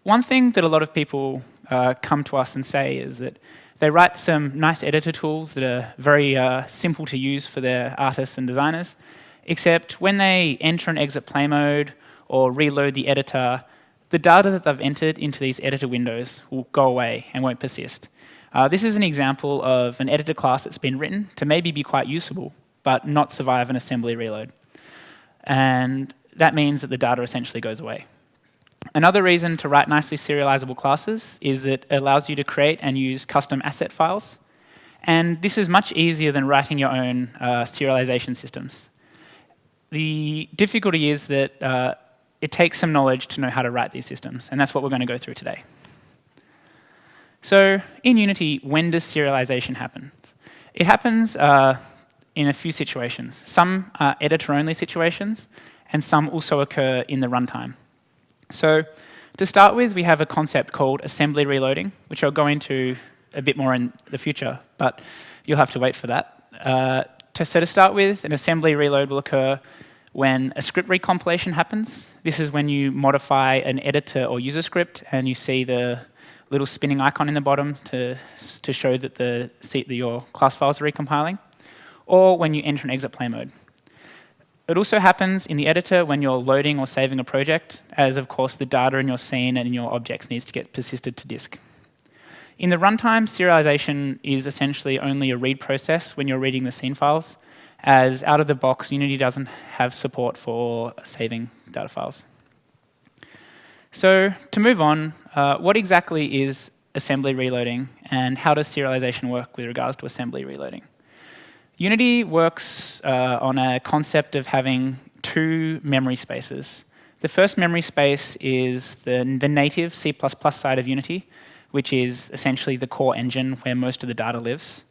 one thing that a lot of people come to us and say is that they write some nice editor tools that are very simple to use for their artists and designers, except when they enter and exit play mode or reload the editor, the data that they've entered into these editor windows will go away and won't persist. This is an example of an editor class that's been written to maybe be quite usable, but not survive an assembly reload. And that means that the data essentially goes away. Another reason to write nicely serializable classes is that it allows you to create and use custom asset files. And this is much easier than writing your own serialization systems. The difficulty is that it takes some knowledge to know how to write these systems, and that's what we're going to go through today. So in Unity, when does serialization happen? It happens in a few situations. Some are editor-only situations, and some also occur in the runtime. So to start with, we have a concept called assembly reloading, which I'll go into a bit more in the future, but you'll have to wait for that. So to start with, an assembly reload will occur when a script recompilation happens. This is when you modify an editor or user script, and you see the little spinning icon in the bottom to show that your class files are recompiling, or when you enter and exit play mode. It also happens in the editor when you're loading or saving a project, as of course the data in your scene and in your objects needs to get persisted to disk. In the runtime, serialization is essentially only a read process when you're reading the scene files, as out of the box, Unity doesn't have support for saving data files. So to move on, what exactly is assembly reloading, and how does serialization work with regards to assembly reloading? Unity works on a concept of having two memory spaces. The first memory space is the native C++ side of Unity, which is essentially the core engine where most of the data lives.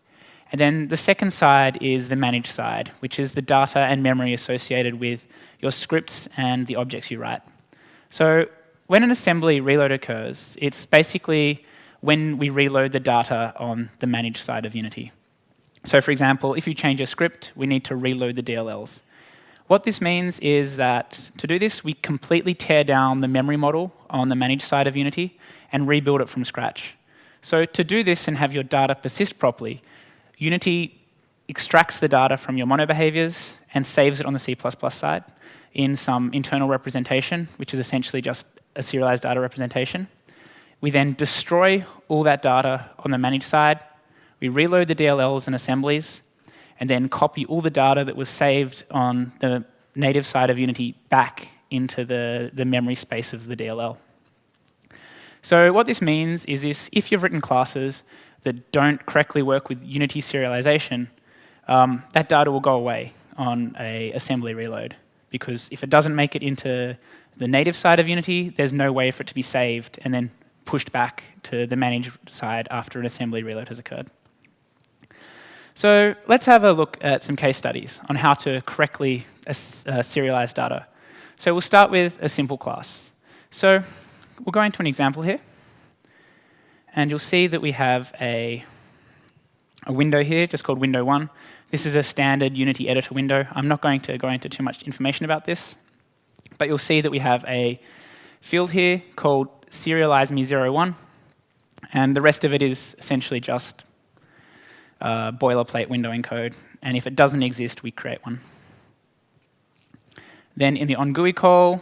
And then the second side is the managed side, which is the data and memory associated with your scripts and the objects you write. So when an assembly reload occurs, it's basically when we reload the data on the managed side of Unity. So for example, if you change a script, we need to reload the DLLs. What this means is that to do this, we completely tear down the memory model on the managed side of Unity and rebuild it from scratch. So to do this and have your data persist properly, Unity extracts the data from your mono behaviors and saves it on the C++ side in some internal representation, which is essentially just a serialized data representation. We then destroy all that data on the managed side. We reload the DLLs and assemblies, and then copy all the data that was saved on the native side of Unity back into the memory space of the DLL. So what this means is if you've written classes that don't correctly work with Unity serialization, that data will go away on an assembly reload. Because if it doesn't make it into the native side of Unity, there's no way for it to be saved and then pushed back to the managed side after an assembly reload has occurred. So let's have a look at some case studies on how to correctly serialize data. So we'll start with a simple class. So we'll go into an example here. And you'll see that we have a window here, just called window 1. This is a standard Unity editor window. I'm not going to go into too much information about this, but you'll see that we have a field here called Serialize Me 01, and the rest of it is essentially just boilerplate windowing code, and if it doesn't exist, we create one. Then in the onGUI call,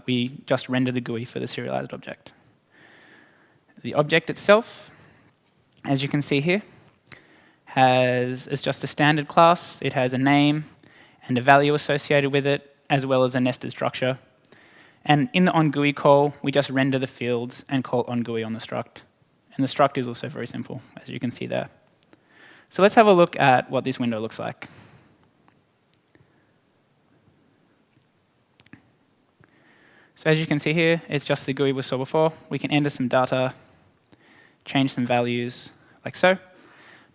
we just render the GUI for the serialized object. The object itself, as you can see here, is just a standard class. It has a name and a value associated with it, as well as a nested structure. And in the onGUI call, we just render the fields and call onGUI on the struct. And the struct is also very simple, as you can see there. So let's have a look at what this window looks like. So as you can see here, it's just the GUI we saw before. We can enter some data, change some values, like so.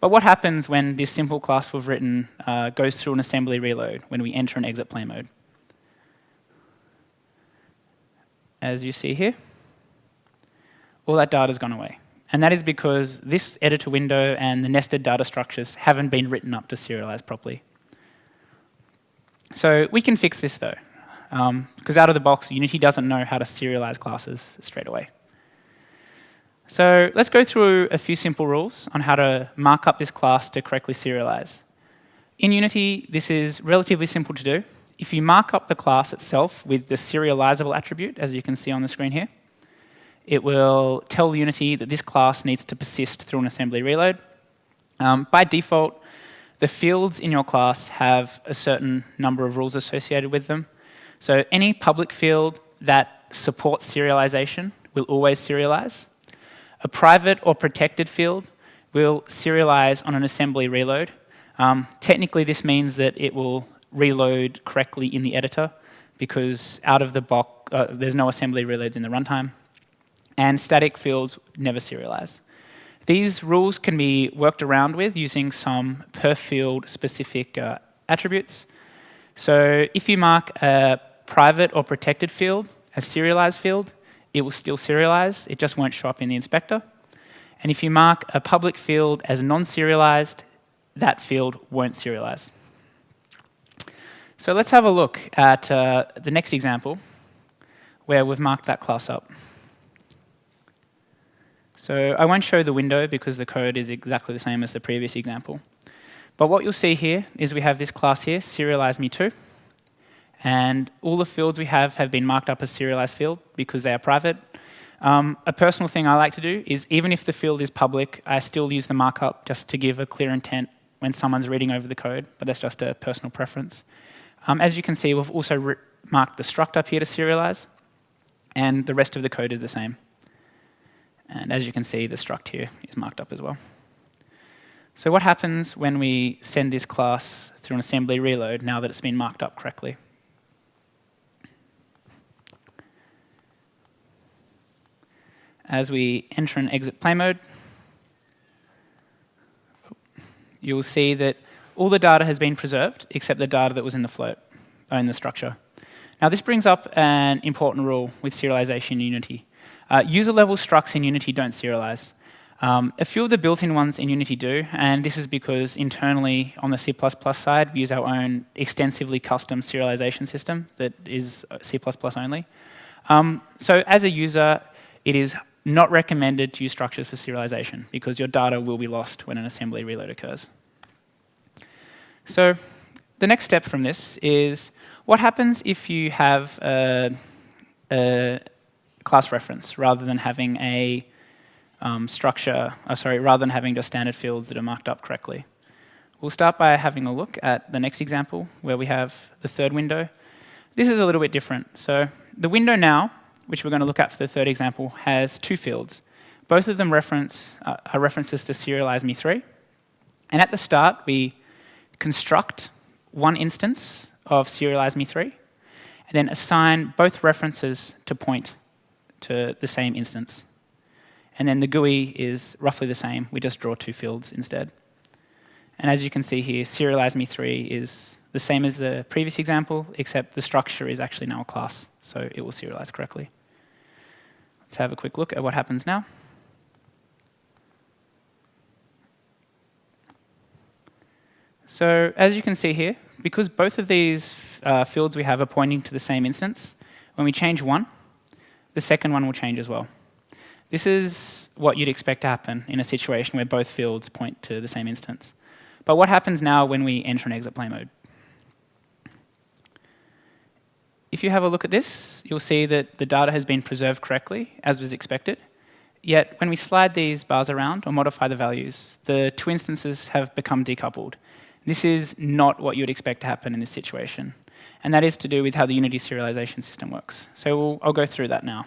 But what happens when this simple class we've written goes through an assembly reload when we enter and exit play mode? As you see here, all that data's gone away. And that is because this editor window and the nested data structures haven't been written up to serialize properly. So we can fix this though. because out of the box, Unity doesn't know how to serialize classes straight away. So let's go through a few simple rules on how to mark up this class to correctly serialize. In Unity, this is relatively simple to do. If you mark up the class itself with the serializable attribute, as you can see on the screen here, it will tell Unity that this class needs to persist through an assembly reload. By default, the fields in your class have a certain number of rules associated with them. So any public field that supports serialization will always serialize. A private or protected field will serialize on an assembly reload. Technically, this means that it will reload correctly in the editor because out of the box, there's no assembly reloads in the runtime. And static fields never serialize. These rules can be worked around with using some per field specific attributes. So if you mark a private or protected field as serialized field, it will still serialize, it just won't show up in the inspector. And if you mark a public field as non-serialized, that field won't serialize. So let's have a look at the next example where we've marked that class up. So I won't show the window because the code is exactly the same as the previous example. But what you'll see here is we have this class here, serializeme2. And all the fields we have been marked up as serialized field because they are private. A personal thing I like to do is even if the field is public, I still use the markup just to give a clear intent when someone's reading over the code, but that's just a personal preference. As you can see, we've also marked the struct up here to serialize, and the rest of the code is the same. And as you can see, the struct here is marked up as well. So what happens when we send this class through an assembly reload now that it's been marked up correctly? As we enter and exit play mode, you'll see that all the data has been preserved except the data that was in the float, or in the structure. Now this brings up an important rule with serialization in Unity. User-level structs in Unity don't serialize. A few of the built-in ones in Unity do, and this is because internally on the C++ side, we use our own extensively custom serialization system that is C++ only. So as a user, it is not recommended to use structures for serialization because your data will be lost when an assembly reload occurs. So the next step from this is what happens if you have a class reference rather than having a rather than having just standard fields that are marked up correctly. We'll start by having a look at the next example where we have the third window. This is a little bit different. So the window now, which we're going to look at for the third example, has two fields. Both of them are references to serializeme3. And at the start, we construct one instance of serializeme3, and then assign both references to point to the same instance. And then the GUI is roughly the same. We just draw two fields instead. And as you can see here, serializeme3 is the same as the previous example, except the structure is actually now a class, so it will serialize correctly. Let's have a quick look at what happens now. So as you can see here, because both of these fields we have are pointing to the same instance, when we change one, the second one will change as well. This is what you'd expect to happen in a situation where both fields point to the same instance. But what happens now when we enter and exit play mode? If you have a look at this, you'll see that the data has been preserved correctly, as was expected. Yet when we slide these bars around or modify the values, the two instances have become decoupled. This is not what you would expect to happen in this situation. And that is to do with how the Unity serialization system works. So I'll go through that now.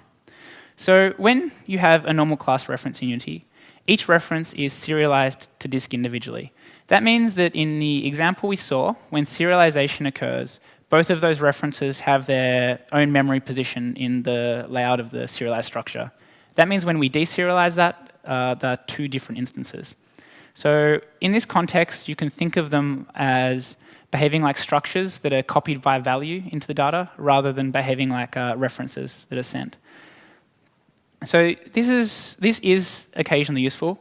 So when you have a normal class reference in Unity, each reference is serialized to disk individually. That means that in the example we saw, when serialization occurs, both of those references have their own memory position in the layout of the serialized structure. That means when we deserialize that, there are two different instances. So in this context, you can think of them as behaving like structures that are copied by value into the data rather than behaving like references that are sent. So this is occasionally useful.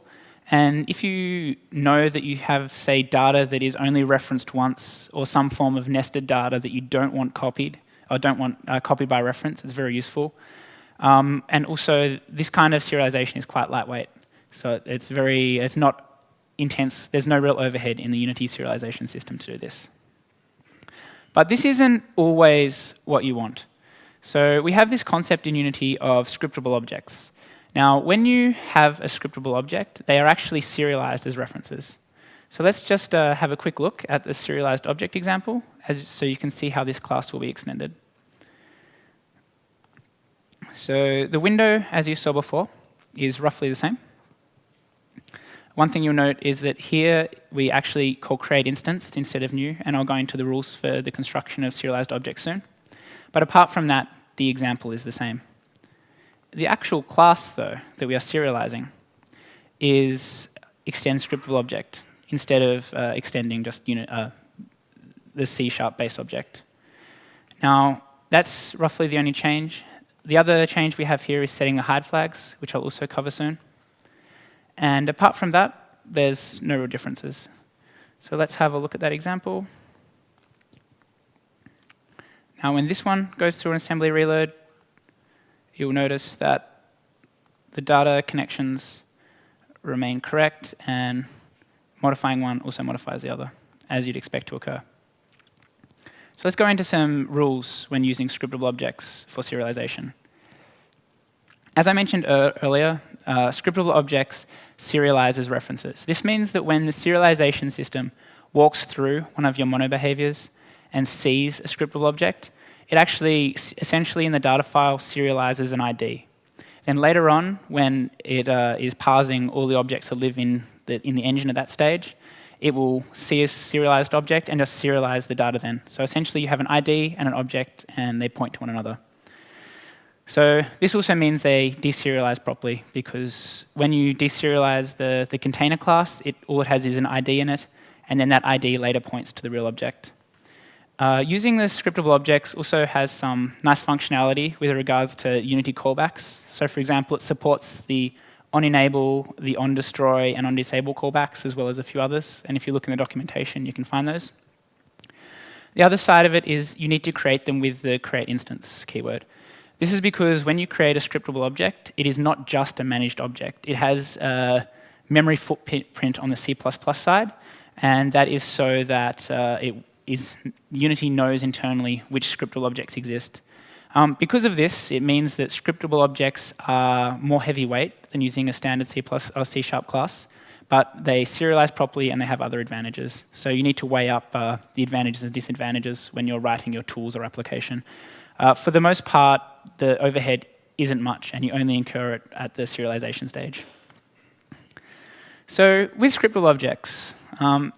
And if you know that you have, say, data that is only referenced once or some form of nested data that you don't want copied or don't want copy by reference. It's very useful. And also, this kind of serialization is quite lightweight. So it's not intense. There's no real overhead in the Unity serialization system to do this. But this isn't always what you want. So we have this concept in Unity of scriptable objects. Now, when you have a scriptable object, they are actually serialized as references. So let's just have a quick look at the serialized object example, so you can see how this class will be extended. So the window, as you saw before, is roughly the same. One thing you'll note is that here we actually call create instance instead of new, and I'll go into the rules for the construction of serialized objects soon. But apart from that, the example is the same. The actual class, though, that we are serializing is extend scriptable object instead of extending just the C# base object. Now, that's roughly the only change. The other change we have here is setting the hide flags, which I'll also cover soon. And apart from that, there's no real differences. So let's have a look at that example. Now, when this one goes through an assembly reload, you'll notice that the data connections remain correct, and modifying one also modifies the other, as you'd expect to occur. So let's go into some rules when using scriptable objects for serialization. As I mentioned earlier, scriptable objects serialize as references. This means that when the serialization system walks through one of your mono behaviors and sees a scriptable object, it actually, essentially in the data file, serializes an ID. Then later on, when it is parsing all the objects that live in the engine at that stage, it will see a serialized object and just serialize the data then. So essentially, you have an ID and an object, and they point to one another. So this also means they deserialize properly, because when you deserialize the container class, all it has is an ID in it, and then that ID later points to the real object. Using the scriptable objects also has some nice functionality with regards to Unity callbacks. So for example, it supports the onEnable, the onDestroy, and onDisable callbacks, as well as a few others. And if you look in the documentation, you can find those. The other side of it is you need to create them with the create instance keyword. This is because when you create a scriptable object, it is not just a managed object. It has a memory footprint on the C++ side, and that is so that Unity knows internally which scriptable objects exist. Because of this, it means that scriptable objects are more heavyweight than using a standard C+ or C# class, but they serialize properly and they have other advantages. So you need to weigh up the advantages and disadvantages when you're writing your tools or application. For the most part, the overhead isn't much, and you only incur it at the serialization stage. So with scriptable objects,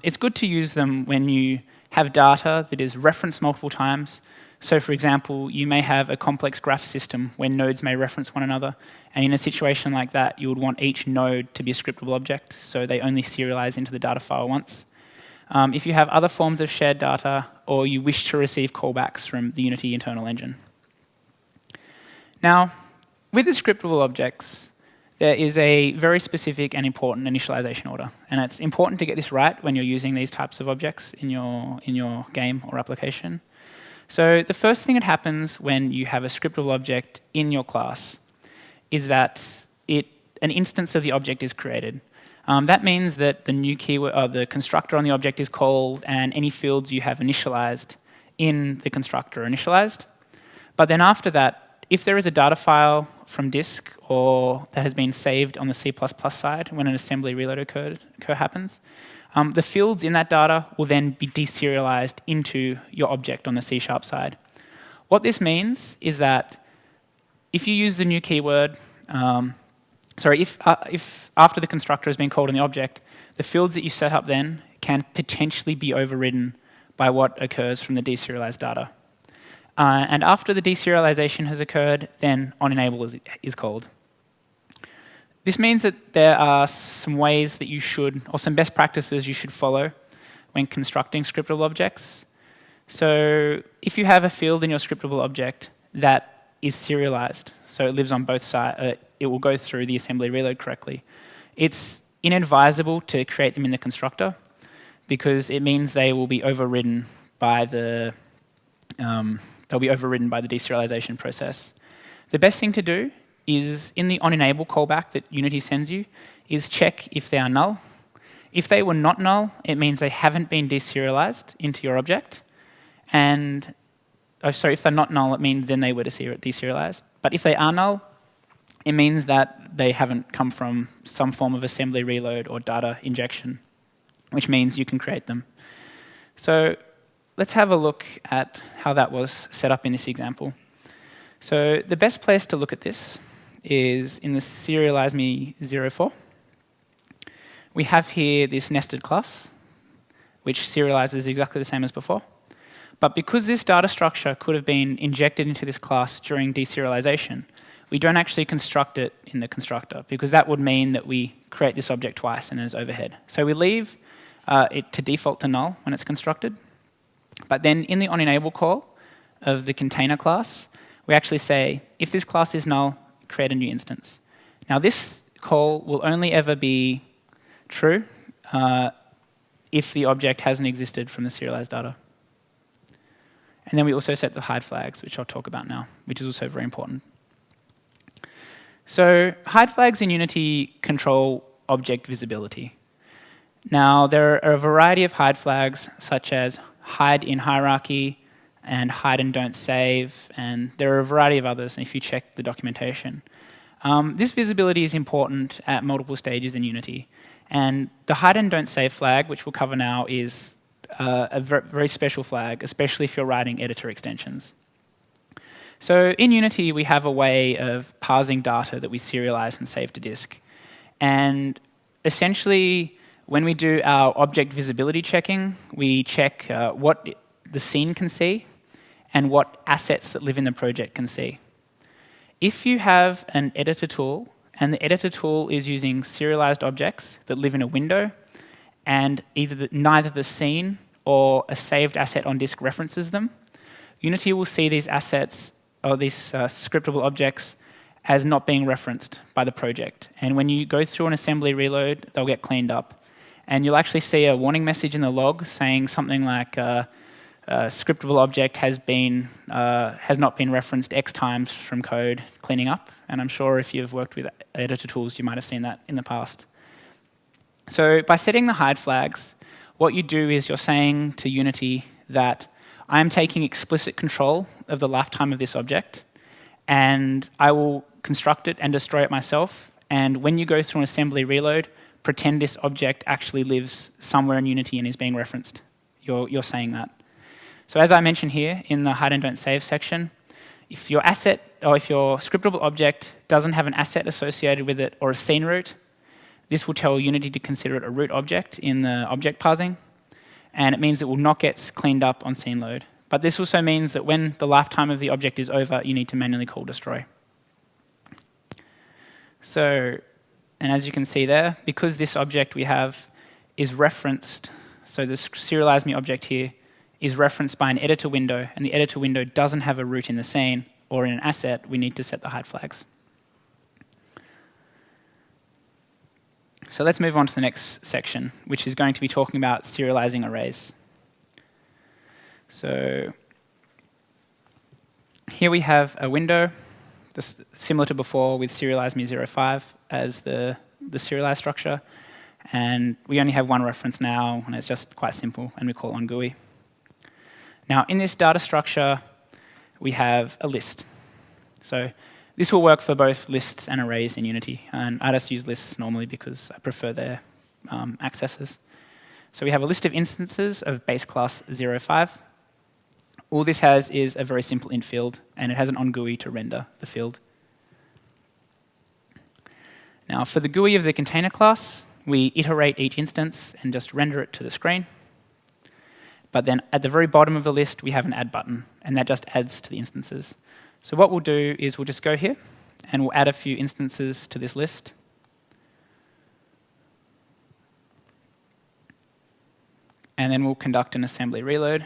it's good to use them when you have data that is referenced multiple times. So for example, you may have a complex graph system where nodes may reference one another, and in a situation like that, you would want each node to be a scriptable object, so they only serialize into the data file once. If you have other forms of shared data, or you wish to receive callbacks from the Unity internal engine. Now, with the scriptable objects, there is a very specific and important initialization order. And it's important to get this right when you're using these types of objects in your game or application. So the first thing that happens when you have a scriptable object in your class is that an instance of the object is created. That means that the new keyword, the constructor on the object is called, and any fields you have initialized in the constructor are initialized. But then after that, if there is a data file from disk or that has been saved on the C++ side when an assembly reload happens, the fields in that data will then be deserialized into your object on the C# side. What this means is that if you use the new keyword, if after the constructor has been called in the object, the fields that you set up then can potentially be overridden by what occurs from the deserialized data. And after the deserialization has occurred, then onEnable is called. This means that there are some ways that you should, or some best practices you should follow when constructing scriptable objects. So if you have a field in your scriptable object that is serialized, so it lives on both sides, it will go through the assembly reload correctly. It's inadvisable to create them in the constructor because it means they will be overridden by the they'll be overridden by the deserialization process. The best thing to do is, in the onEnable callback that Unity sends you, is check if they are null. If they were not null, it means they haven't been deserialized into your object. And, oh, sorry, if they're not null, it means then they were deserialized. But if they are null, it means that they haven't come from some form of assembly reload or data injection, which means you can create them. So let's have a look at how that was set up in this example. So the best place to look at this is in the Serialize Me 04. We have here this nested class, which serializes exactly the same as before. But because this data structure could have been injected into this class during deserialization, we don't actually construct it in the constructor, because that would mean that we create this object twice and there's overhead. So we leave it to default to null when it's constructed. But then in the onEnable call of the container class, we actually say, if this class is null, create a new instance. Now this call will only ever be true if the object hasn't existed from the serialized data. And then we also set the hide flags, which I'll talk about now, which is also very important. So hide flags in Unity control object visibility. Now there are a variety of hide flags, such as hide in hierarchy and hide and don't save, and there are a variety of others if you check the documentation. This visibility is important at multiple stages in Unity. And the hide and don't save flag, which we'll cover now, is a very special flag, especially if you're writing editor extensions. So in Unity, we have a way of parsing data that we serialize and save to disk. And essentially, when we do our object visibility checking, we check what the scene can see and what assets that live in the project can see. If you have an editor tool, and the editor tool is using serialized objects that live in a window, and neither the scene or a saved asset on disk references them, Unity will see these assets, or these scriptable objects, as not being referenced by the project. And when you go through an assembly reload, they'll get cleaned up. And you'll actually see a warning message in the log saying something like, scriptable object has not been referenced X times from code cleaning up. And I'm sure if you've worked with editor tools, you might have seen that in the past. So by setting the hide flags, what you do is you're saying to Unity that I am taking explicit control of the lifetime of this object, and I will construct it and destroy it myself. And when you go through an assembly reload, pretend this object actually lives somewhere in Unity and is being referenced. You're saying that. So as I mentioned here in the hide and don't save section, if your asset or if your scriptable object doesn't have an asset associated with it or a scene root, this will tell Unity to consider it a root object in the object parsing, and it means it will not get cleaned up on scene load. But this also means that when the lifetime of the object is over, you need to manually call destroy. So, and as you can see there, because this object we have is referenced, so this serialize me object here is referenced by an editor window, and the editor window doesn't have a root in the scene or in an asset, we need to set the hide flags. So let's move on to the next section, which is going to be talking about serializing arrays. So here we have a window, similar to before with Serialize Me 05 as the serialize structure. And we only have one reference now, and it's just quite simple, and we call on GUI. Now, in this data structure, we have a list. So this will work for both lists and arrays in Unity. And I just use lists normally because I prefer their accesses. So we have a list of instances of base class 05. All this has is a very simple int field, and it has an on GUI to render the field. Now, for the GUI of the container class, we iterate each instance and just render it to the screen. But then at the very bottom of the list, we have an add button, and that just adds to the instances. So what we'll do is we'll just go here, and we'll add a few instances to this list. And then we'll conduct an assembly reload.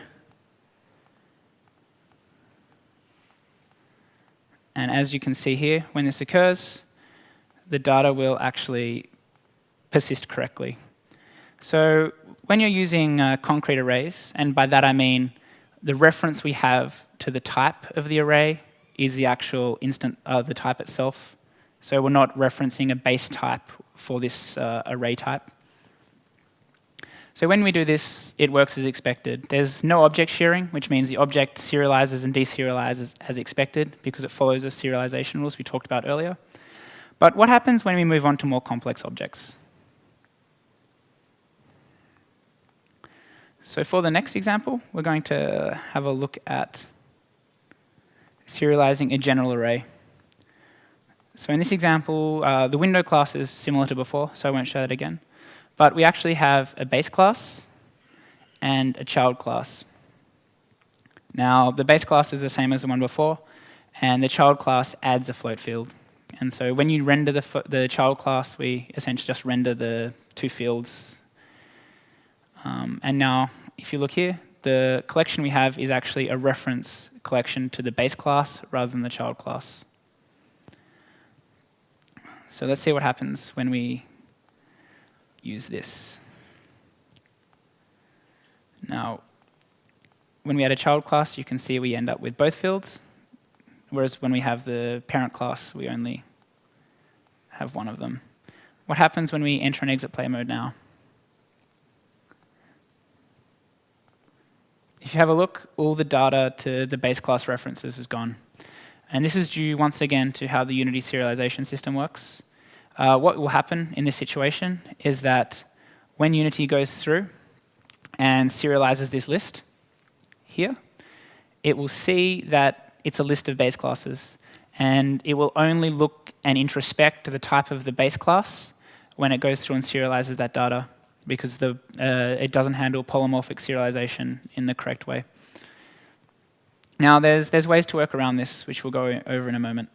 And as you can see here, when this occurs, the data will actually persist correctly. So when you're using concrete arrays, and by that I mean the reference we have to the type of the array is the actual the type itself. So we're not referencing a base type for this array type. So when we do this, it works as expected. There's no object shearing, which means the object serializes and deserializes as expected because it follows the serialization rules we talked about earlier. But what happens when we move on to more complex objects? So for the next example, we're going to have a look at serializing a general array. So in this example, the window class is similar to before, so I won't show that again. But we actually have a base class and a child class. Now, the base class is the same as the one before, and the child class adds a float field. And so when you render the child class, we essentially just render the two fields. And now, if you look here, the collection we have is actually a reference collection to the base class rather than the child class. So let's see what happens when we use this. Now, when we add a child class, you can see we end up with both fields, whereas when we have the parent class, we only have one of them. What happens when we enter and exit play mode now? If you have a look, all the data to the base class references is gone. And this is due, once again, to how the Unity serialization system works. What will happen in this situation is that when Unity goes through and serializes this list here, it will see that it's a list of base classes. And it will only look and introspect to the type of the base class when it goes through and serializes that data, because it doesn't handle polymorphic serialization in the correct way. Now, there's ways to work around this, which we'll go over in a moment.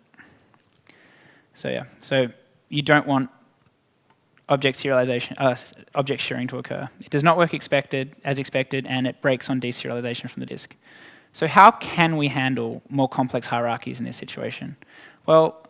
So yeah, so you don't want object serialization, object sharing to occur. It does not work as expected, and it breaks on deserialization from the disk. So how can we handle more complex hierarchies in this situation? Well,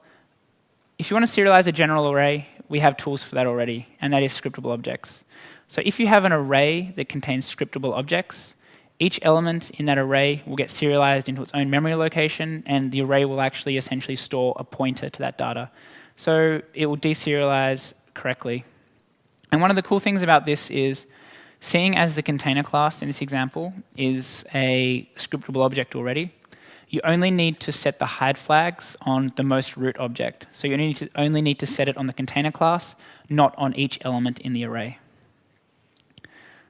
if you want to serialize a general array, we have tools for that already, and that is scriptable objects. So if you have an array that contains scriptable objects, each element in that array will get serialized into its own memory location, and the array will actually essentially store a pointer to that data. So it will deserialize correctly. And one of the cool things about this is, seeing as the container class in this example is a scriptable object already, you only need to set the hide flags on the most root object. So you only need to set it on the container class, not on each element in the array.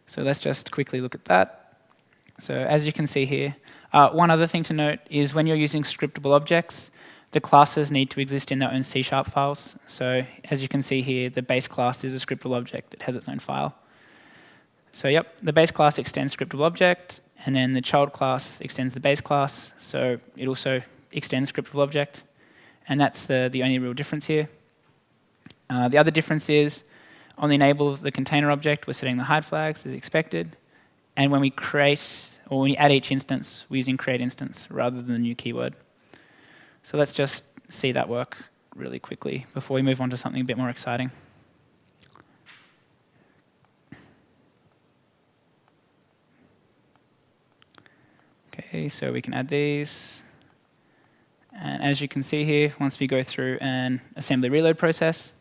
So let's just quickly look at that. So as you can see here, one other thing to note is when you're using scriptable objects, the classes need to exist in their own C# files. So as you can see here, the base class is a scriptable object. It has its own file. So yep, the base class extends scriptable object, and then the child class extends the base class. So it also extends scriptable object. And that's the only real difference here. The other difference is on the enable of the container object, we're setting the hide flags as expected. And when we create, or when we add each instance, we're using create instance rather than the new keyword. So let's just see that work really quickly before we move on to something a bit more exciting. Okay, so we can add these. And as you can see here, once we go through an assembly reload process,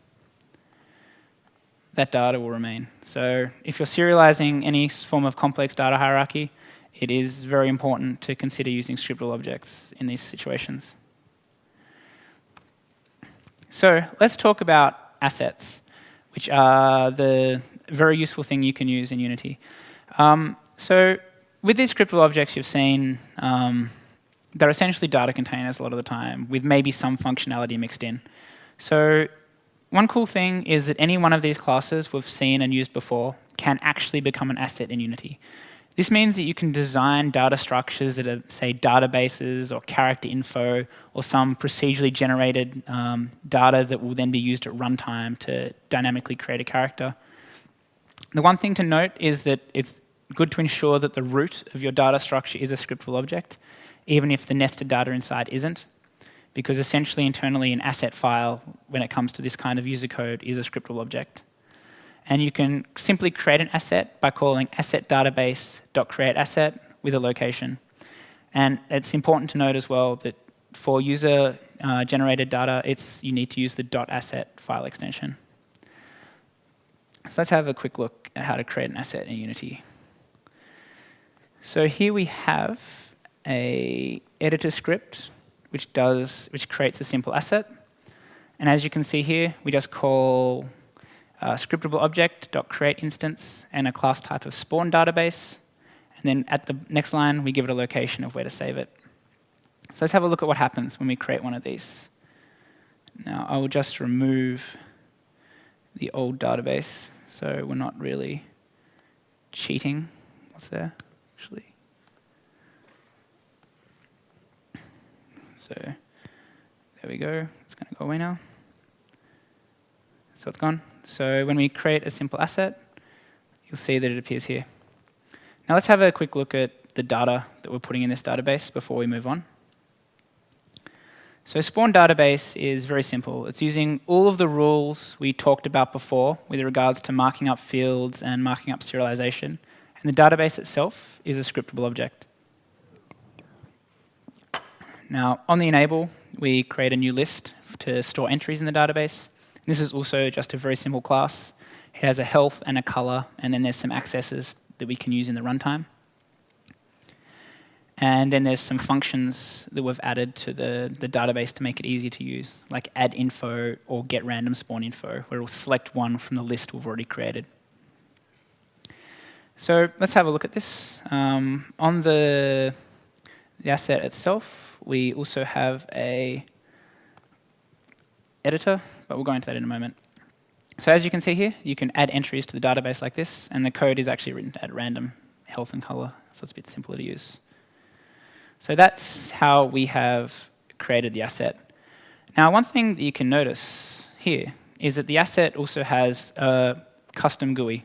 that data will remain. So if you're serializing any form of complex data hierarchy, it is very important to consider using scriptable objects in these situations. So let's talk about assets, which are the very useful thing you can use in Unity. So with these scriptable objects you've seen, they're essentially data containers a lot of the time, with maybe some functionality mixed in. So one cool thing is that any one of these classes we've seen and used before can actually become an asset in Unity. This means that you can design data structures that are, say, databases or character info or some procedurally generated data that will then be used at runtime to dynamically create a character. The one thing to note is that it's good to ensure that the root of your data structure is a scriptable object, even if the nested data inside isn't, because essentially internally an asset file, when it comes to this kind of user code, is a scriptable object. And you can simply create an asset by calling asset database.createAsset with a location. And it's important to note as well that for user-generated data, you need to use the .asset file extension. So let's have a quick look at how to create an asset in Unity. So here we have a editor script which creates a simple asset. And as you can see here, we just call Scriptable Object.create instance and a class type of spawn database. And then at the next line, we give it a location of where to save it. So let's have a look at what happens when we create one of these. Now, I will just remove the old database, so we're not really cheating. What's there, actually? So there we go. It's going to go away now. So it's gone. So when we create a simple asset, you'll see that it appears here. Now let's have a quick look at the data that we're putting in this database before we move on. So spawn database is very simple. It's using all of the rules we talked about before with regards to marking up fields and marking up serialization. And the database itself is a scriptable object. Now on the enable, we create a new list to store entries in the database. This is also just a very simple class. It has a health and a color, and then there's some accesses that we can use in the runtime. And then there's some functions that we've added to the database to make it easy to use, like add info or get random spawn info, where it'll select one from the list we've already created. So let's have a look at this. On the asset itself, we also have a editor, but we'll go into that in a moment. So as you can see here, you can add entries to the database like this, and the code is actually written to add random health and color, so it's a bit simpler to use. So that's how we have created the asset. Now, one thing that you can notice here is that the asset also has a custom GUI.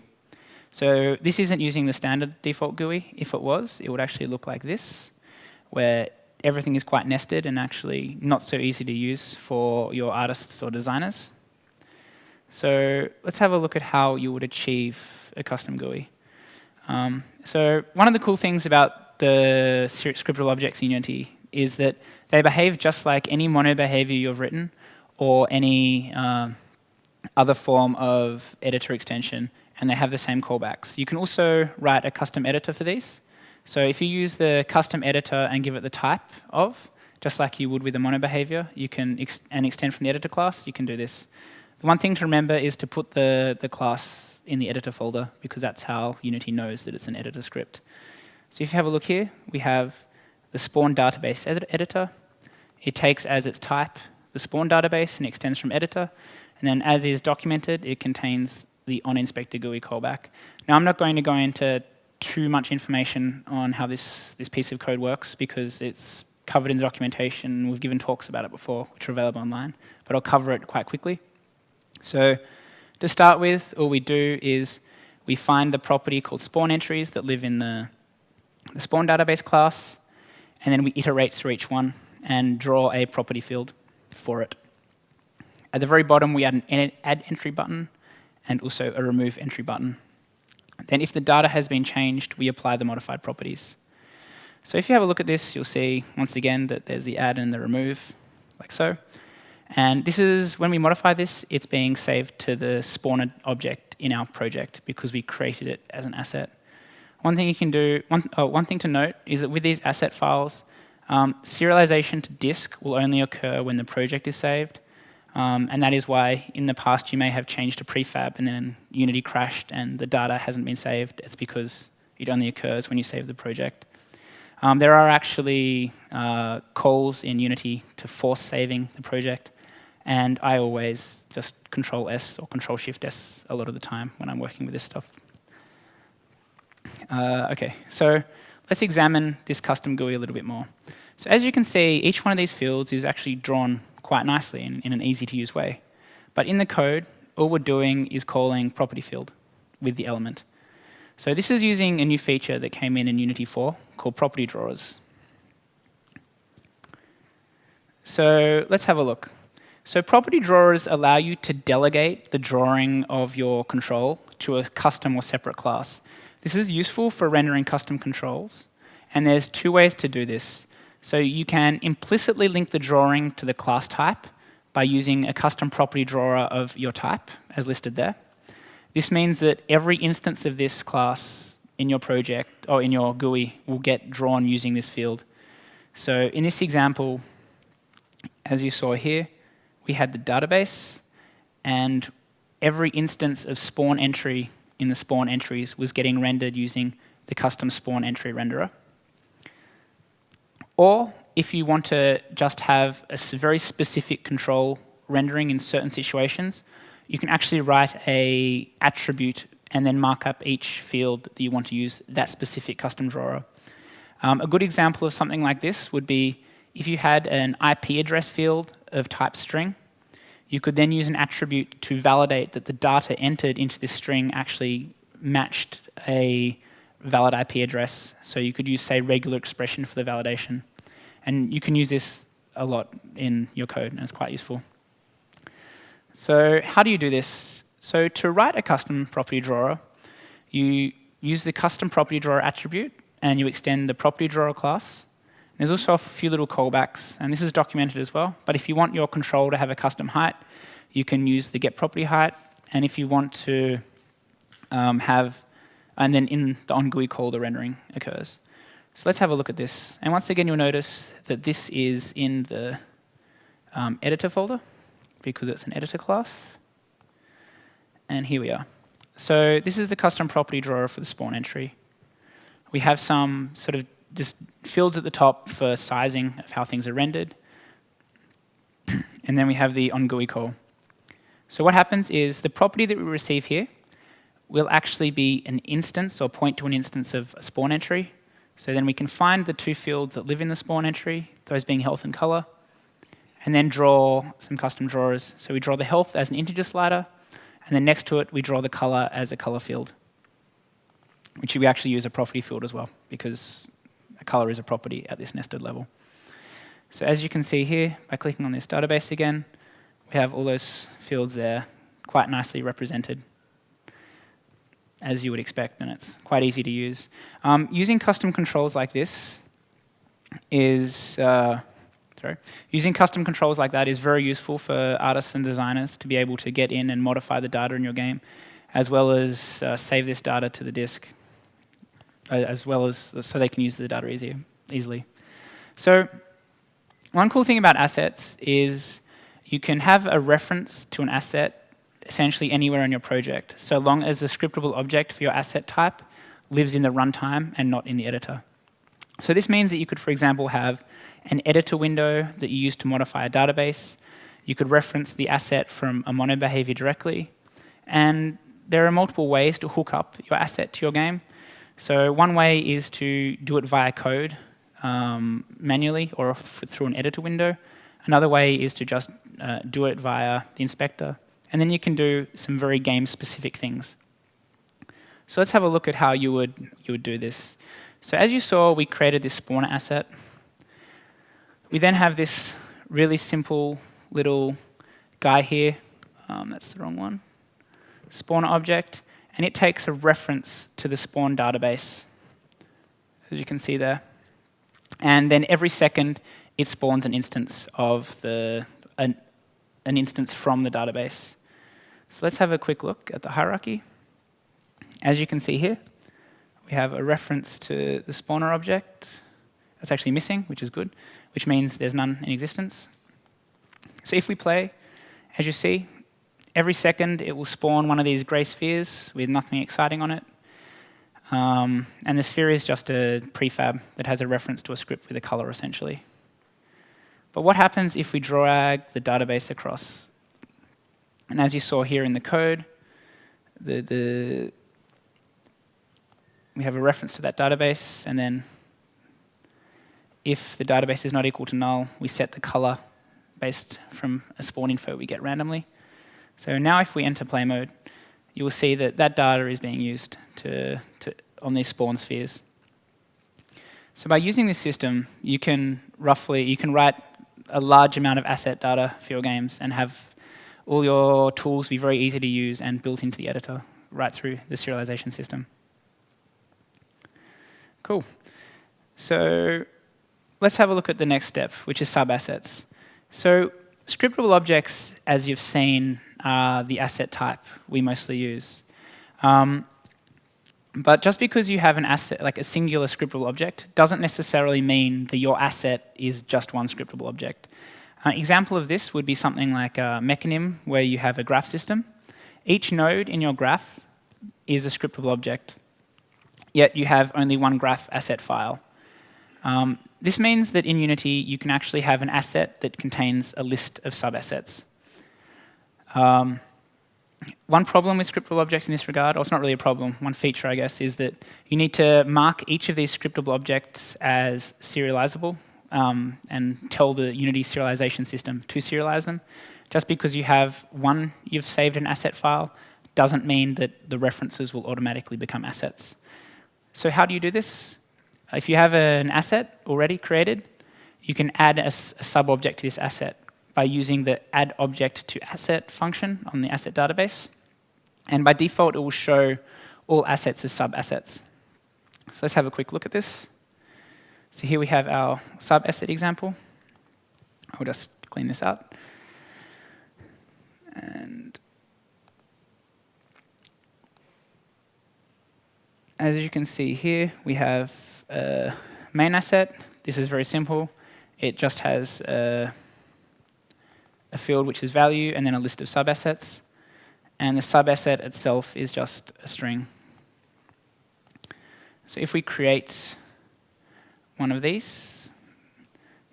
So this isn't using the standard default GUI. If it was, it would actually look like this, where everything is quite nested and actually not so easy to use for your artists or designers. So let's have a look at how you would achieve a custom GUI. So one of the cool things about the scriptable objects in Unity is that they behave just like any mono behavior you've written or any other form of editor extension, and they have the same callbacks. You can also write a custom editor for these. So if you use the custom editor and give it the type of, just like you would with a mono behavior, you can extend from the editor class, you can do this. The one thing to remember is to put the class in the editor folder, because that's how Unity knows that it's an editor script. So if you have a look here, we have the spawn database editor. It takes as its type the spawn database and extends from editor. And then as is documented, it contains the onInspector GUI callback. Now I'm not going to go into too much information on how this piece of code works, because it's covered in the documentation. We've given talks about it before, which are available online, but I'll cover it quite quickly. So to start with, all we do is we find the property called spawn entries that live in the spawn database class, and then we iterate through each one and draw a property field for it. At the very bottom, we add an add entry button and also a remove entry button. Then if the data has been changed, we apply the modified properties. So if you have a look at this, you'll see, once again, that there's the add and the remove, like so. And this is, when we modify this, it's being saved to the spawned object in our project because we created it as an asset. One thing you can do, one thing to note is that with these asset files, serialization to disk will only occur when the project is saved. And that is why in the past you may have changed to prefab and then Unity crashed and the data hasn't been saved. It's because it only occurs when you save the project. There are actually calls in Unity to force saving the project, and I always just Control-S or Control-Shift-S a lot of the time when I'm working with this stuff. Okay, so let's examine this custom GUI a little bit more. So as you can see, each one of these fields is actually drawn quite nicely in an easy-to-use way. But in the code, all we're doing is calling property field with the element. So this is using a new feature that came in Unity 4 called property drawers. So let's have a look. So property drawers allow you to delegate the drawing of your control to a custom or separate class. This is useful for rendering custom controls, And there's two ways to do this. So you can implicitly link the drawing to the class type by using a custom property drawer of your type, as listed there. This means that every instance of this class in your project, or in your GUI, will get drawn using this field. So in this example, as you saw here, we had the database, and every instance of spawn entry in the spawn entries was getting rendered using the custom spawn entry renderer. Or if you want to just have a very specific control rendering in certain situations, you can actually write an attribute and then mark up each field that you want to use that specific custom drawer. A good example of something like this would be if you had an IP address field of type string, you could then use an attribute to validate that the data entered into this string actually matched a valid IP address. So you could use, say, regular expression for the validation. And you can use this a lot in your code, and it's quite useful. So how do you do this? So to write a custom property drawer, you use the custom property drawer attribute, and you extend the property drawer class. There's also a few little callbacks, and this is documented as well. But if you want your control to have a custom height, you can use the get property height. And if you want to and then in the onGUI call, the rendering occurs. So let's have a look at this. And once again, you'll notice that this is in the editor folder because it's an editor class. And here we are. So this is the custom property drawer for the spawn entry. We have some sort of just fields at the top for sizing of how things are rendered. And then we have the onGUI call. So what happens is the property that we receive here will actually be an instance or point to an instance of a spawn entry. So then we can find the two fields that live in the spawn entry, those being health and color, and then draw some custom drawers. So we draw the health as an integer slider, and then next to it we draw the color as a color field, which we actually use a property field as well, because a color is a property at this nested level. So as you can see here, by clicking on this database again, we have all those fields there quite nicely represented, as you would expect, and it's quite easy to use. Using custom controls like this is, using custom controls like that is very useful for artists and designers to be able to get in and modify the data in your game, as well as save this data to the disk, as well as so they can use the data easily. So one cool thing about assets is you can have a reference to an asset essentially anywhere in your project, so long as the scriptable object for your asset type lives in the runtime and not in the editor. So this means that you could, for example, have an editor window that you use to modify a database. You could reference the asset from a mono behavior directly. And there are multiple ways to hook up your asset to your game. So one way is to do it via code manually or through an editor window. Another way is to just do it via the inspector. And then you can do some very game-specific things. So let's have a look at how you would do this. So as you saw, we created this spawner asset. We then have this really simple little guy here. That's the wrong one. Spawner object. And it takes a reference to the spawn database, as you can see there. And then every second, it spawns an instance of an instance from the database. So let's have a quick look at the hierarchy. As you can see here, we have a reference to the spawner object. That's actually missing, which is good, which means there's none in existence. So if we play, as you see, every second it will spawn one of these gray spheres with nothing exciting on it. And the sphere is just a prefab that has a reference to a script with a color, essentially. But what happens if we drag the database across? And as you saw here in the code, we have a reference to that database, and then if the database is not equal to null, we set the color based from a spawn info we get randomly. So now if we enter play mode, you will see that that data is being used on these spawn spheres. So by using this system, you can write a large amount of asset data for your games and have all your tools be very easy to use and built into the editor right through the serialization system. Cool. So let's have a look at the next step, which is subassets. So scriptable objects, as you've seen, are the asset type we mostly use. But just because you have an asset, like a singular scriptable object, doesn't necessarily mean that your asset is just one scriptable object. Example of this would be something like a mechanism where you have a graph system. Each node in your graph is a scriptable object, yet you have only one graph asset file. This means that in Unity, you can actually have an asset that contains a list of subassets. One problem with scriptable objects in this regard, or it's not really a problem, one feature, I guess, is that you need to mark each of these scriptable objects as serializable and tell the Unity serialization system to serialize them. Just because you have one, you've saved an asset file, doesn't mean that the references will automatically become assets. So how do you do this? If you have an asset already created, you can add a sub-object to this asset by using the add object to asset function on the asset database. And by default, it will show all assets as sub-assets. So let's have a quick look at this. So here we have our sub-asset example. I'll just clean this out. And as you can see here, we have a main asset. This is very simple. It just has a field which is value and then a list of subassets. And the subasset itself is just a string. So if we create one of these,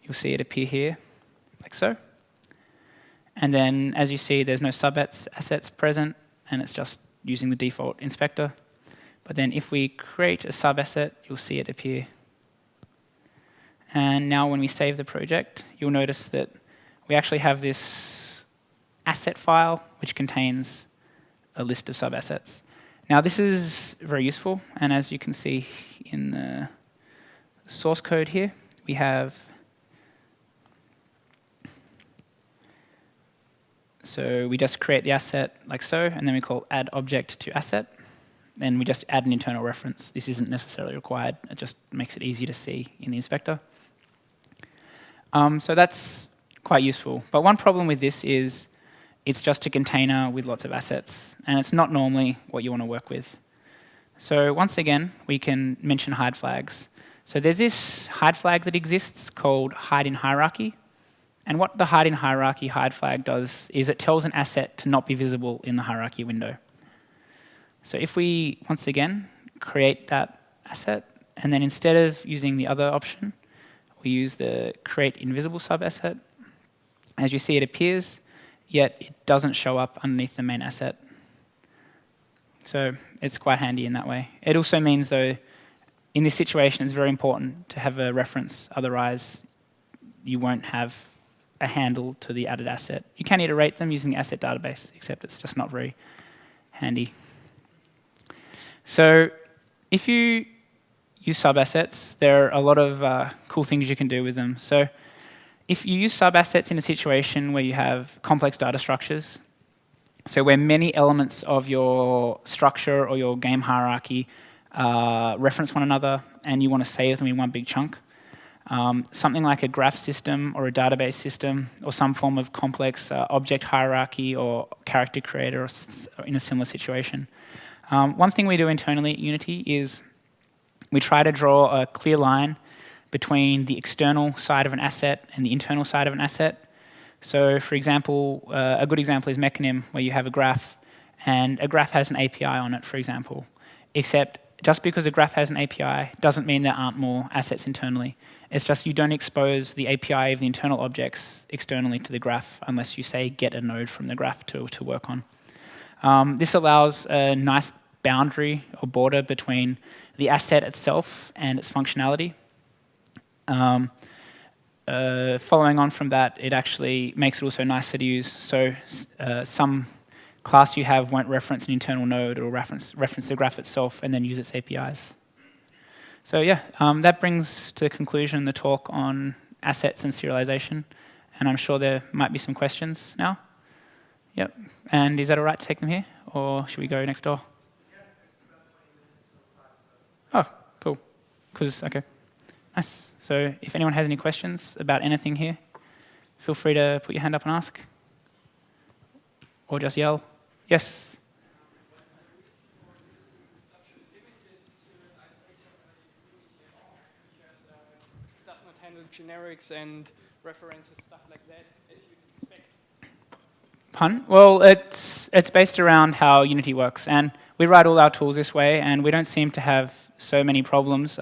you'll see it appear here, like so. And then, as you see, there's no subassets present, and it's just using the default inspector. But then if we create a subasset, you'll see it appear. And now when we save the project, you'll notice that we actually have this asset file which contains a list of subassets. Now this is very useful, and as you can see in the source code here, we have, so we just create the asset like so, and then we call add object to asset, and we just add an internal reference. This isn't necessarily required, it just makes it easy to see in the inspector. So that's quite useful. But one problem with this is it's just a container with lots of assets, and it's not normally what you want to work with. So once again, we can mention hide flags. So there's this hide flag that exists called hide in hierarchy. And what the hide in hierarchy hide flag does is it tells an asset to not be visible in the hierarchy window. So if we, once again, create that asset, and then instead of using the other option, we use the create invisible subasset. As you see, it appears, yet it doesn't show up underneath the main asset. So it's quite handy in that way. It also means, though, in this situation, it's very important to have a reference. Otherwise, you won't have a handle to the added asset. You can iterate them using the asset database, except it's just not very handy. So if you use subassets, there are a lot of cool things you can do with them. So if you use subassets in a situation where you have complex data structures, so where many elements of your structure or your game hierarchy reference one another and you want to save them in one big chunk, something like a graph system or a database system or some form of complex object hierarchy or character creator or in a similar situation. One thing we do internally at Unity is we try to draw a clear line between the external side of an asset and the internal side of an asset. So for example, a good example is mechanism, where you have a graph and a graph has an API on it, for example. Except just because a graph has an API doesn't mean there aren't more assets internally. It's just you don't expose the API of the internal objects externally to the graph unless you, say, get a node from the graph to work on. This allows a nice boundary or border between the asset itself and its functionality. Following on from that, it actually makes it also nicer to use. So some class you have won't reference an internal node or reference the graph itself and then use its APIs. So yeah, that brings to the conclusion the talk on assets and serialization. And I'm sure there might be some questions now. Yep. And is that all right to take them here? Or should we go next door? Yeah, it's about 20 minutes till 5, so. Oh, cool. Okay. Nice. So if anyone has any questions about anything here, feel free to put your hand up and ask. Or just yell. Yes? It does not handle generics and references, stuff like that, as you'd expect. Pun? Well, it's based around how Unity works, and we write all our tools this way, and we don't seem to have so many problems.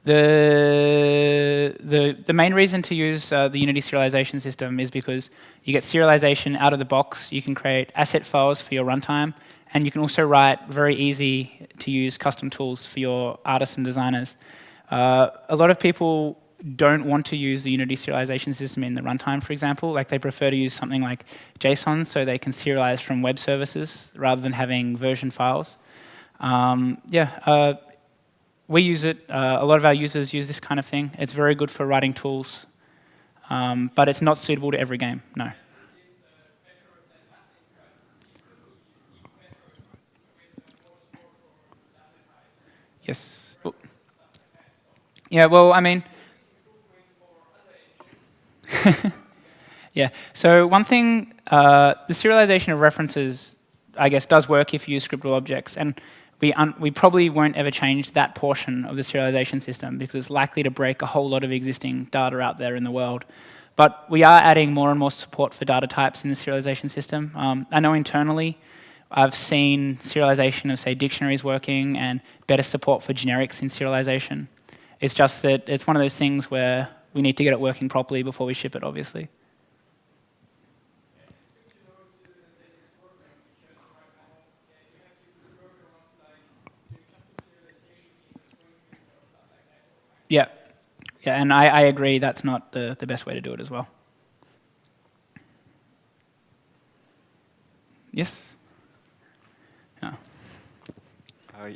The main reason to use the Unity serialization system is because you get serialization out of the box. You can create asset files for your runtime, and you can also write very easy to use custom tools for your artists and designers. A lot of people don't want to use the Unity serialization system in the runtime, for example. Like they prefer to use something like JSON so they can serialize from web services rather than having version files. We use it. A lot of our users use this kind of thing. It's very good for writing tools, but it's not suitable to every game, no. Yes. Yeah, well, I mean, yeah. So one thing, the serialization of references, I guess, does work if you use Scribble Objects, and we probably won't ever change that portion of the serialization system because it's likely to break a whole lot of existing data out there in the world. But we are adding more and more support for data types in the serialization system. I know internally I've seen serialization of, say, dictionaries working and better support for generics in serialization. It's just that it's one of those things where we need to get it working properly before we ship it, obviously. Yeah, yeah, and I agree that's not the best way to do it as well. Yes? Yeah.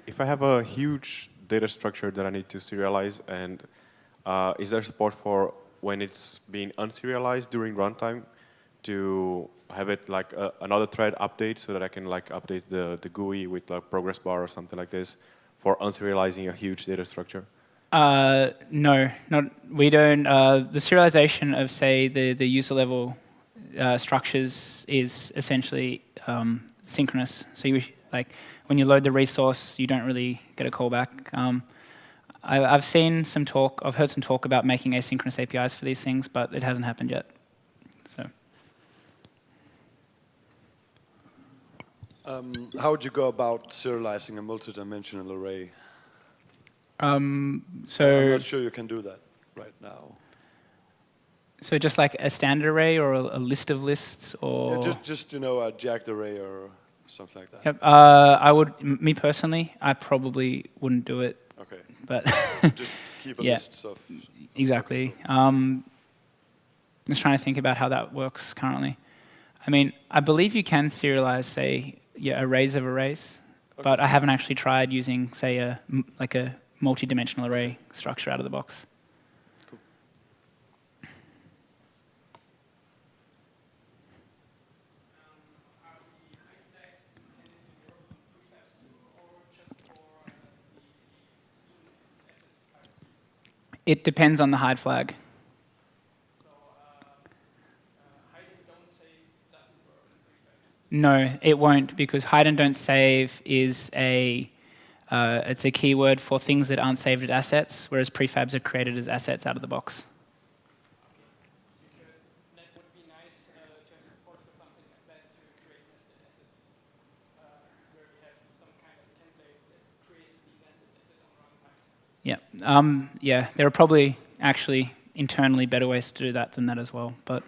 If I have a huge data structure that I need to serialize, and is there support for when it's being unserialized during runtime to have it like another thread update so that I can like update the GUI with like progress bar or something like this for unserializing a huge data structure? No, we don't. The serialization of, say, the user level structures is essentially synchronous. So like when you load the resource, you don't really get a callback. I've seen some talk. I've heard some talk about making asynchronous APIs for these things, but it hasn't happened yet. So. How would you go about serializing a multi-dimensional array? So I'm not sure you can do that right now. So just like a standard array or a list of lists, or Yeah, just you know, a jagged array or something like that. Yep. I would, me personally, I probably wouldn't do it. Okay. But just keep a yeah, list of. exactly. Just trying to think about how that works currently. I mean, I believe you can serialize, say, arrays of arrays, okay, but I haven't actually tried using, say, a multi-dimensional array structure out of the box. Cool. It depends on the hide flag. No, it won't, because hide and don't save is it's a keyword for things that aren't saved as assets, whereas prefabs are created as assets out of the box. Because that would be nice to have support for something like that to create nested assets, where we have some kind of template that creates the nested asset on runtime. Yeah, yeah, there are probably actually internally better ways to do that than that as well, but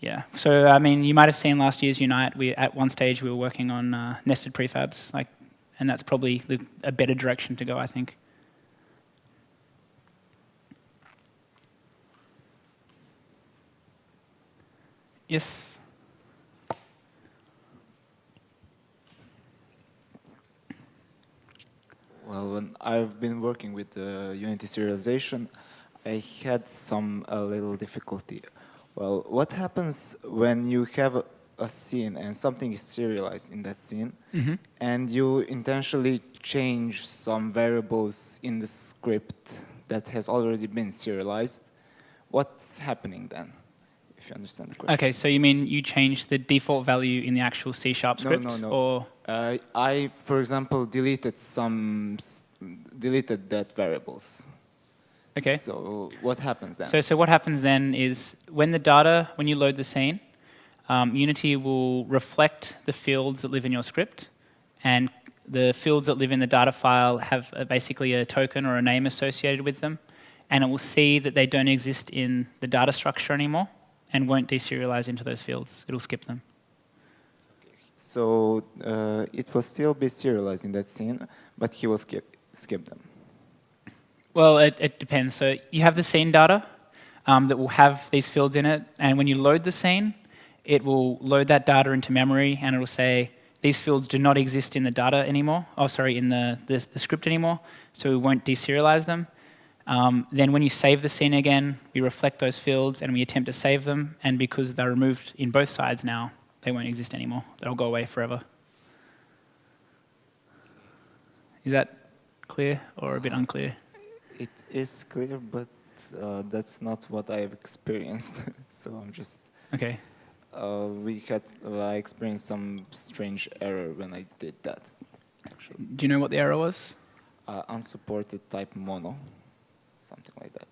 yeah. So I mean, you might have seen last year's Unite. At one stage we were working on nested prefabs, and that's probably a better direction to go, I think. Yes. Well, when I've been working with Unity serialization, I had some little difficulty. Well, what happens when you have a scene and something is serialized in that scene, Mm-hmm. and you intentionally change some variables in the script that has already been serialized, what's happening then? If you understand the question. Okay, so you mean you change the default value in the actual C# script? No. Or I, for example, deleted that variables. Okay. So what happens then? So what happens then is when you load the scene, Unity will reflect the fields that live in your script, and the fields that live in the data file have basically a token or a name associated with them, and it will see that they don't exist in the data structure anymore and won't deserialize into those fields. It'll skip them. So it will still be serialized in that scene, but he will skip them. Well, it depends. So you have the scene data that will have these fields in it, and when you load the scene, it will load that data into memory, and it will say, these fields do not exist in the data anymore, in the script anymore, so we won't deserialize them. Then when you save the scene again, we reflect those fields and we attempt to save them, and because they're removed in both sides now, they won't exist anymore. They'll go away forever. Is that clear or a bit unclear? It is clear, but that's not what I've experienced. So I'm just... Okay. I experienced some strange error when I did that, actually. Do you know what the error was? Unsupported type mono, something like that.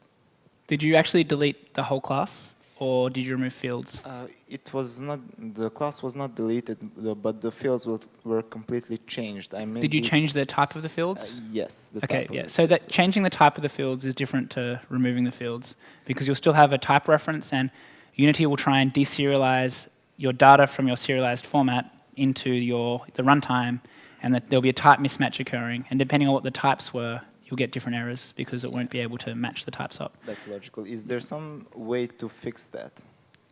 Did you actually delete the whole class, or did you remove fields? It was not, the class was not deleted, but the fields were completely changed. Did you change the type of the fields? Yes. Okay, yeah. So that changing the type of the fields is different to removing the fields, because you'll still have a type reference, and Unity will try and deserialize your data from your serialized format into the runtime, and that there'll be a type mismatch occurring. And depending on what the types were, you'll get different errors because it won't be able to match the types up. That's logical. Is there some way to fix that?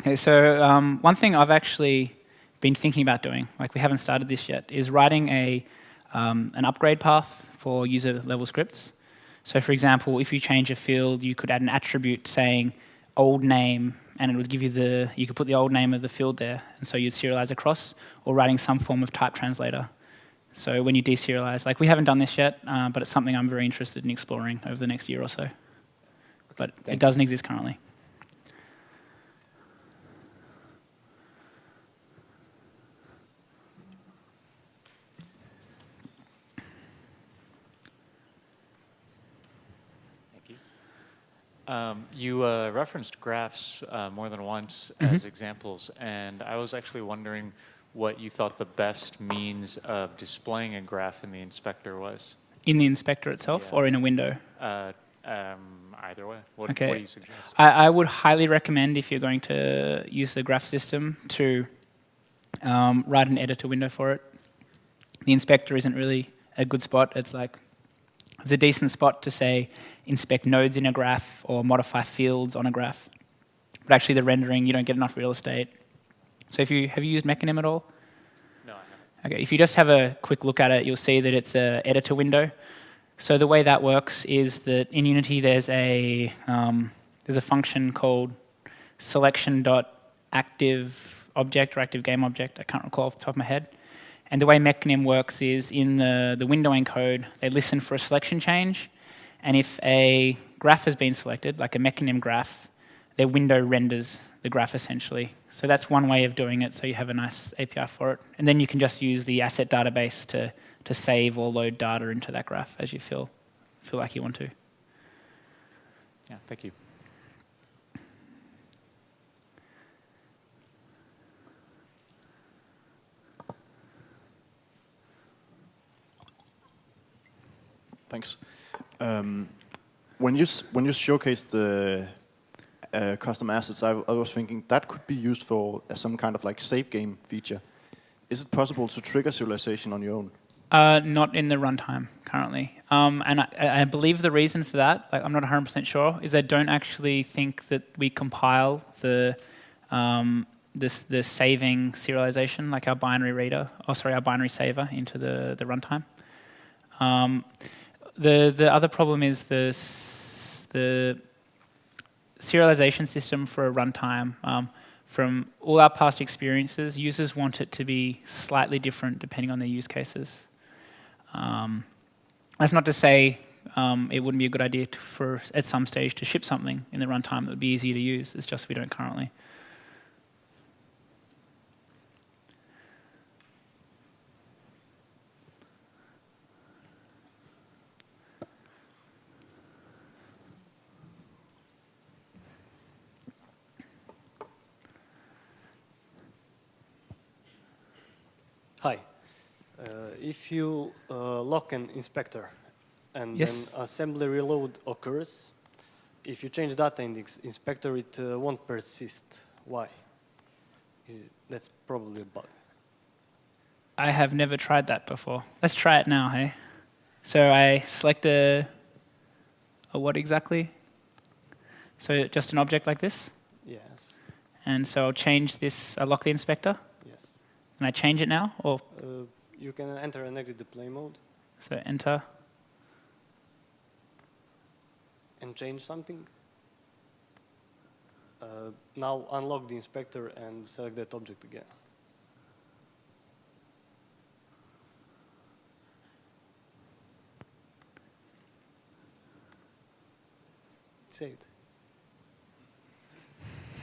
Okay, so one thing I've actually been thinking about doing, like we haven't started this yet, is writing an upgrade path for user-level scripts. So for example, if you change a field, you could add an attribute saying old name, and it would give you you could put the old name of the field there, and so you'd serialize across, or writing some form of type translator. So when you deserialize, like we haven't done this yet, but it's something I'm very interested in exploring over the next year or so. But it doesn't exist currently. You referenced graphs more than once as examples, and I was actually wondering what you thought the best means of displaying a graph in the inspector was. In the inspector itself, or in a window? Either way. What do you suggest? I would highly recommend, if you're going to use the graph system, to write an editor window for it. The inspector isn't really a good spot. It's a decent spot to say inspect nodes in a graph or modify fields on a graph. But actually the rendering, you don't get enough real estate. So have you used Mechanim at all? No, I haven't. Okay, if you just have a quick look at it, you'll see that it's an editor window. So the way that works is that in Unity there's a function called selection.active object or active game object. I can't recall off the top of my head. And the way Mechanim works is in the windowing code, they listen for a selection change. And if a graph has been selected, like a Mechanim graph, their window renders the graph essentially. So that's one way of doing it, so you have a nice API for it. And then you can just use the asset database to save or load data into that graph as you feel like you want to. Yeah, thank you. Thanks. When you showcased the custom assets, I was thinking that could be used for some kind of save game feature. Is it possible to trigger serialization on your own? Not in the runtime currently. And I believe the reason for that, I'm not 100% sure, is I don't actually think that we compile the saving serialization, like our binary reader, our binary saver into the runtime. The other problem is the serialization system for a runtime from all our past experiences, users want it to be slightly different depending on their use cases. That's not to say it wouldn't be a good idea for at some stage to ship something in the runtime that would be easier to use. It's just we don't currently. Hi. If you lock an inspector and Yes. then assembly reload occurs, if you change data in the inspector, it won't persist. Why? That's probably a bug. I have never tried that before. Let's try it now, hey? So I select a what exactly? So just an object like this? Yes. And so I'll change this, I lock the inspector, Yes. and I change it now, or You can enter and exit the play mode so enter. and change something. Now unlock the inspector and select that object again. It's saved.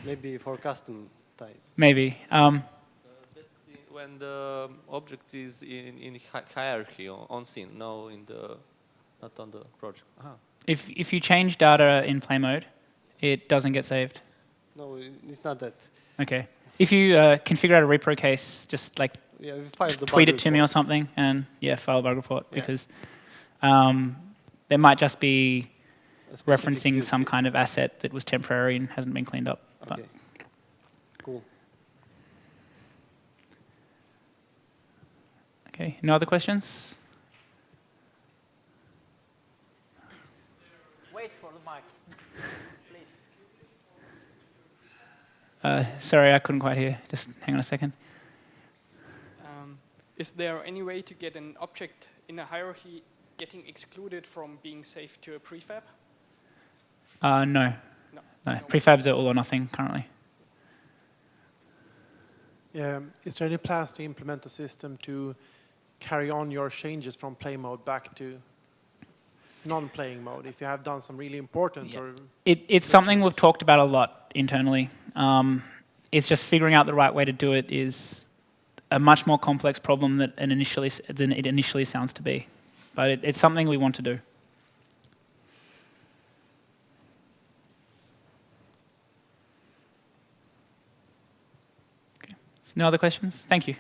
Maybe for custom type. Maybe. That's when the object is in hierarchy on scene, no, not on the project. If you change data in play mode, it doesn't get saved. No, it's not that. Okay. If you configure out a repro case, just like Yeah, we filed the tweet bug it to me or report. something, and yeah, file a bug report, Yeah. because there might just be A specific referencing use some case. kind of asset that was temporary and hasn't been cleaned up. But Okay. Cool. okay, no other questions? Wait for the mic, please. Sorry, I couldn't quite hear. Just hang on a second. Is there any way to get an object in a hierarchy getting excluded from being saved to a prefab? No. No. No. Prefabs are all or nothing currently. Is there any plans to implement a system to carry on your changes from play mode back to non-playing mode if you have done some really important or It's something we've talked about a lot internally. It's just figuring out the right way to do it is a much more complex problem than it initially sounds to be. But it's something we want to do. Okay. So no other questions? Thank you.